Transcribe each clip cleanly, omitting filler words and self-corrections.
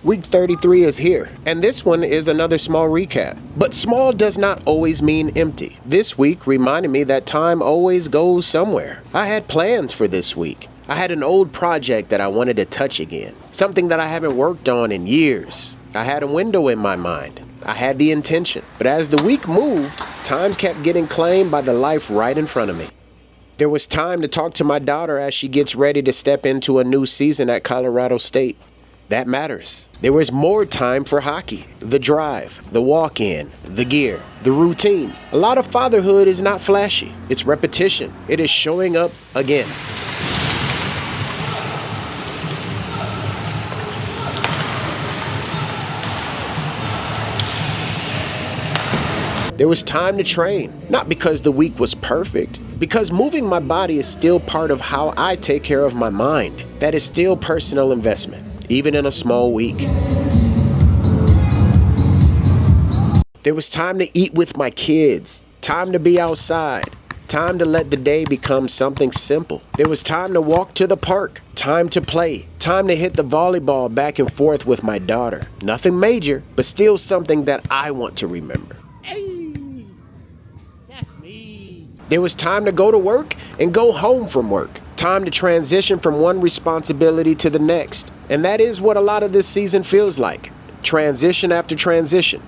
Week 33 is here, and this one is another small recap. But small does not always mean empty. This week reminded me that time always goes somewhere. I had plans for this week. I had an old project that I wanted to touch again, something that I haven't worked on in years. I had a window in my mind. I had the intention. But as the week moved, time kept getting claimed by the life right in front of me. There was time to talk to my daughter as she gets ready to step into a new season at Colorado State. That matters. There was more time for hockey, the drive, the walk-in, the gear, the routine. A lot of fatherhood is not flashy. It's repetition. It is showing up again. There was time to train, not because the week was perfect, because moving my body is still part of how I take care of my mind. That is still personal investment, even in a small week. There was time to eat with my kids, time to be outside, time to let the day become something simple. There was time to walk to the park, time to play, time to hit the volleyball back and forth with my daughter. Nothing major, but still something that I want to remember. There was time to go to work and go home from work. Time to transition from one responsibility to the next. And that is what a lot of this season feels like. Transition after transition.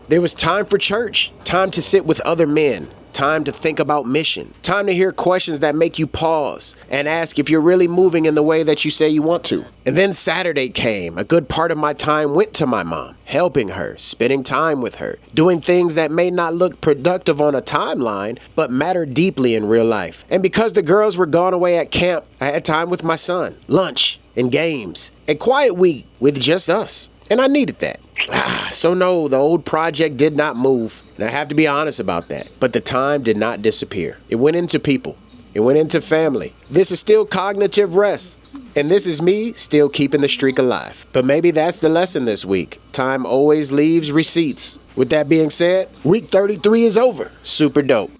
There was time for church. Time to sit with other men. Time to think about mission. Time to hear questions that make you pause and ask if you're really moving in the way that you say you want to. And then Saturday came. A good part of my time went to my mom, helping her, spending time with her, doing things that may not look productive on a timeline, but matter deeply in real life. And because the girls were gone away at camp, I had time with my son, lunch and games, a quiet week with just us. And I needed that. So no, the old project did not move. And I have to be honest about that. But the time did not disappear. It went into people. It went into family. This is still cognitive rest. And this is me still keeping the streak alive. But maybe that's the lesson this week. Time always leaves receipts. With that being said, week 33 is over. Super dope.